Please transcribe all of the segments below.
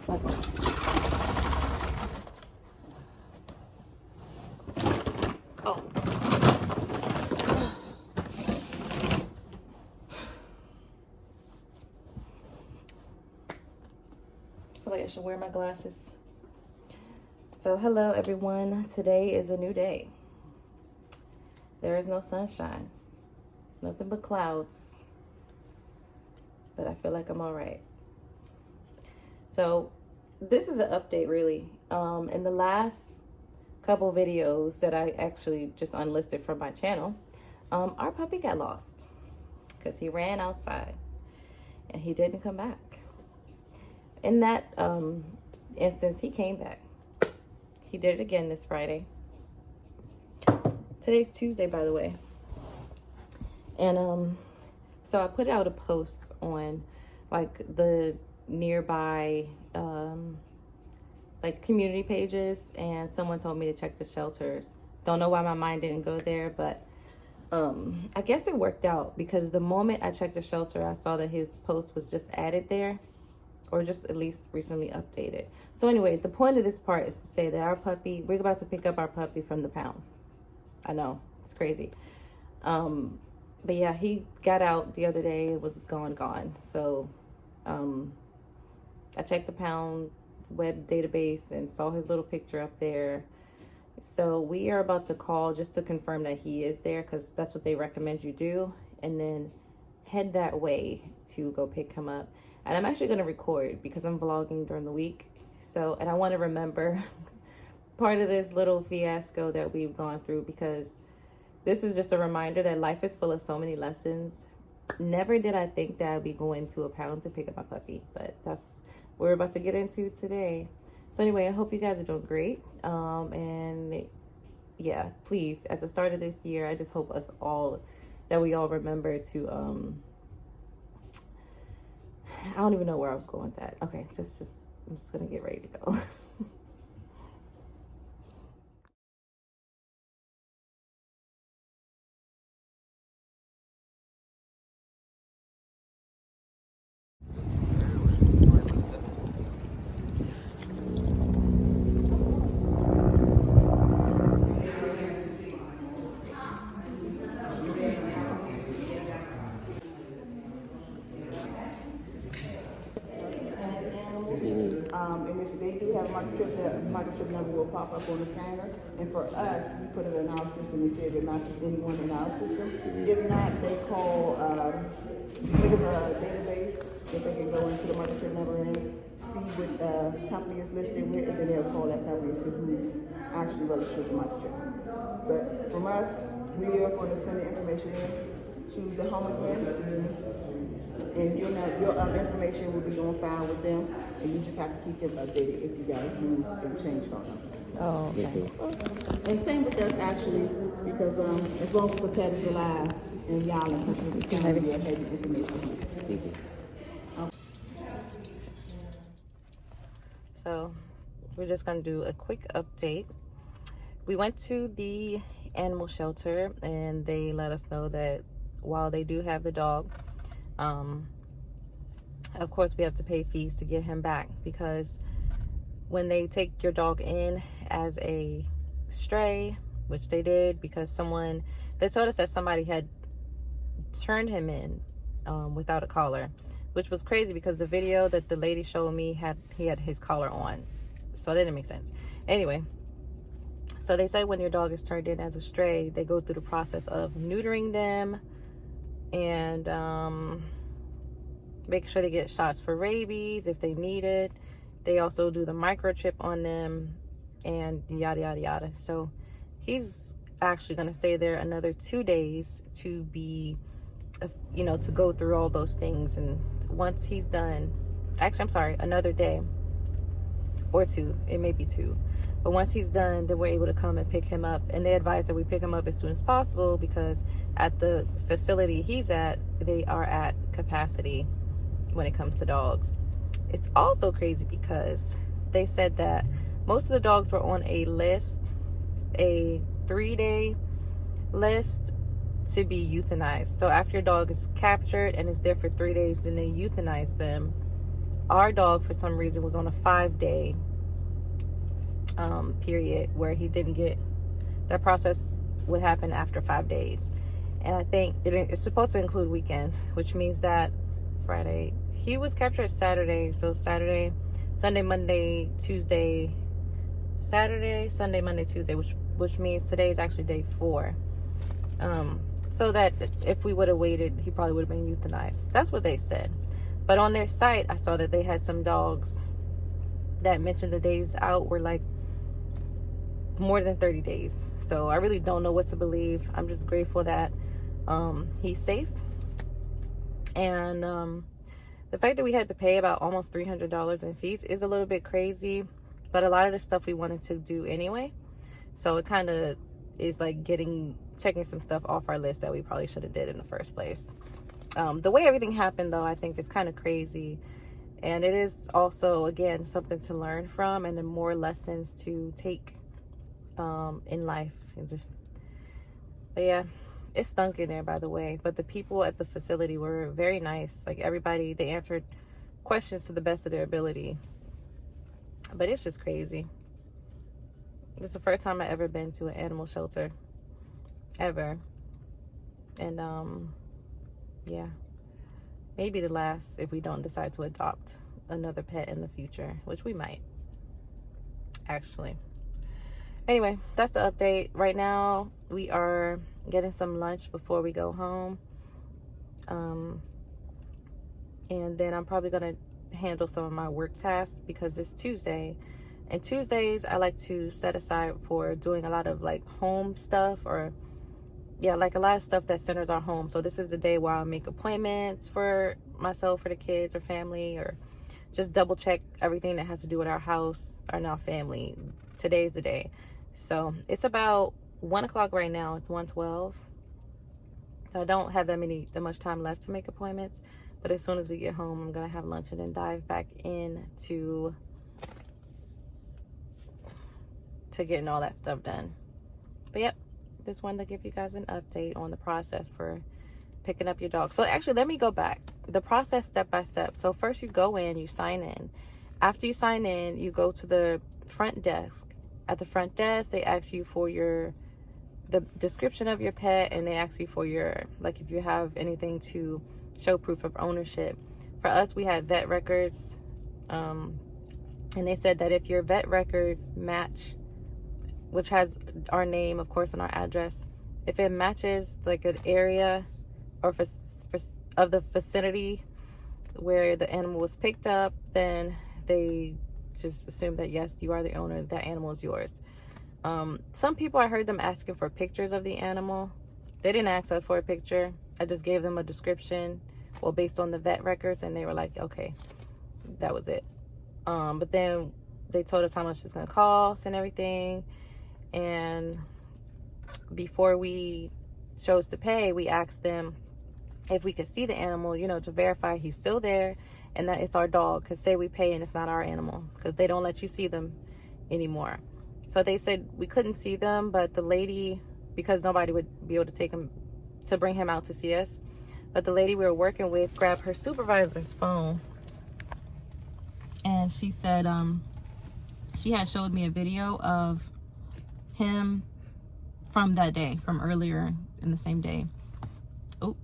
Oh. I feel like I should wear my glasses. So hello everyone. Today is a new day. There is no sunshine. Nothing but clouds. But I feel like I'm all right. So this is an update really. In the last couple videos that I actually just unlisted from my channel, our puppy got lost because he ran outside and he didn't come back. In that instance, he came back. He did it again this Friday. Today's Tuesday, by the way. And so I put out a post on like the nearby like community pages, and someone told me to check the shelters. Don't know why my mind didn't go there, but I guess it worked out because the moment I checked the shelter, I saw that his post was just added there, or just at least recently updated. So anyway, the point of this part is to say that our puppy, we're about to pick up our puppy from the pound. I know, it's crazy. But yeah, he got out the other day, it was gone. So I checked the pound web database and saw his little picture up there. So we are about to call just to confirm that he is there, because that's what they recommend you do, and then head that way to go pick him up. And I'm actually going to record because I'm vlogging during the week. So, and I want to remember part of this little fiasco that we've gone through, because this is just a reminder that life is full of so many lessons. Never did I think that I'd be going to a pound to pick up my puppy, but that's what we're about to get into today. So anyway, I hope you guys are doing great. And yeah, please, at the start of this year, I just hope that we all remember to, I don't even know where I was going with that. Okay, I'm just gonna get ready to go. And if they do have a microchip, the microchip number will pop up on the scanner. And for us, we put it in our system and see if it matches anyone in our system. If not, they call, there's a database that they can go and put a microchip number in, see what company is listed with, and then they'll call that company and see who actually registered the microchip. But from us, we are going to send the information in to the home again. And your information will be on file with them, and you just have to keep them updated if you guys move and change phone numbers. Oh, okay. And same with us actually, because as long as the pet is alive and y'all are considered, it's going to be a heavy information. So we're just gonna do a quick update. We went to the animal shelter and they let us know that while they do have the dog, of course we have to pay fees to get him back, because when they take your dog in as a stray, which they did, because they told us that somebody had turned him in without a collar, which was crazy because the video that the lady showed me he had his collar on, so that didn't make sense. Anyway, so they said when your dog is turned in as a stray, they go through the process of neutering them and making sure they get shots for rabies if they need it. They also do the microchip on them and yada yada yada. So he's actually going to stay there another 2 days to be, to go through all those things. And once he's done, actually I'm sorry, another day or 2, it may be 2, but once he's done, then we're able to come and pick him up. And they advise that we pick him up as soon as possible, because at the facility he's at, they are at capacity when it comes to dogs. It's also crazy because they said that most of the dogs were on a list, a 3-day list to be euthanized. So after your dog is captured and is there for 3 days, then they euthanize them our dog, for some reason, was on a 5-day period where he didn't get, that process would happen after 5 days. And I think it's supposed to include weekends, which means that Friday, he was captured Saturday. So Saturday, Sunday, Monday, Tuesday, Saturday, Sunday, Monday, Tuesday, which means today is actually day 4. So that if we would have waited, he probably would have been euthanized. That's what they said. But on their site, I saw that they had some dogs that mentioned the days out were like more than 30 days. So I really don't know what to believe. I'm just grateful that he's safe. And the fact that we had to pay about almost $300 in fees is a little bit crazy, but a lot of the stuff we wanted to do anyway. So it kind of is like checking some stuff off our list that we probably should have did in the first place. The way everything happened, though, I think is kind of crazy. And it is also, again, something to learn from and then more lessons to take in life. But yeah, it stunk in there, by the way. But the people at the facility were very nice. Like, everybody, they answered questions to the best of their ability. But it's just crazy. It's the first time I've ever been to an animal shelter. Ever. And, yeah. Maybe the last if we don't decide to adopt another pet in the future, which we might, actually. Anyway, that's the update. Right now, we are getting some lunch before we go home. And then I'm probably going to handle some of my work tasks because it's Tuesday. And Tuesdays, I like to set aside for doing a lot of like home stuff or, yeah, like a lot of stuff that centers our home. So this is the day where I'll make appointments for myself, for the kids or family, or just double check everything that has to do with our house or our family. Today's the day. So it's about 1 o'clock right now. It's 1:12. So I don't have that much time left to make appointments. But as soon as we get home, I'm going to have lunch and then dive back into getting all that stuff done. But yep, just wanted to give you guys an update on the process for picking up your dog. So actually, let me go back. The process step by step. So first you go in, you sign in. After you sign in, you go to the front desk. At the front desk, they ask you for the description of your pet, and they ask you for your, like, if you have anything to show proof of ownership. For us, we had vet records, and they said that if your vet records match, which has our name, of course, and our address, if it matches like an area or of the vicinity where the animal was picked up, then they just assume that yes, you are the owner, that animal is yours. Some people, I heard them asking for pictures of the animal. They didn't ask us for a picture. I just gave them a description, well, based on the vet records, and they were like, okay, that was it. But then they told us how much it's gonna cost and everything. And before we chose to pay, we asked them if we could see the animal, you know, to verify he's still there and that it's our dog. Because say we pay and it's not our animal, because they don't let you see them anymore. So they said we couldn't see them, but the lady, because nobody would be able to take him, to bring him out to see us, but the lady we were working with grabbed her supervisor's phone, and she said she had showed me a video of him from that day, from earlier in the same day. Oh,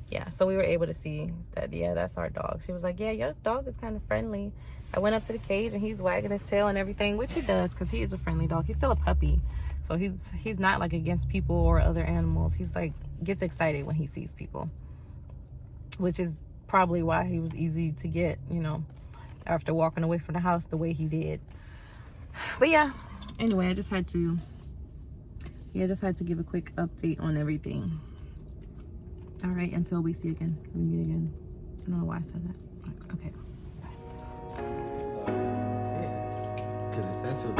yeah, so we were able to see that, yeah, that's our dog. She was like, yeah, your dog is kind of friendly. I went up to the cage and he's wagging his tail and everything, which he does, because he is a friendly dog. He's still a puppy, so he's not like against people or other animals. He's like, gets excited when he sees people, which is probably why he was easy to get, you know, after walking away from the house the way he did. But yeah, anyway, I just had to give a quick update on everything. All right, until we meet again. I don't know why I said that. Okay. Because Essentials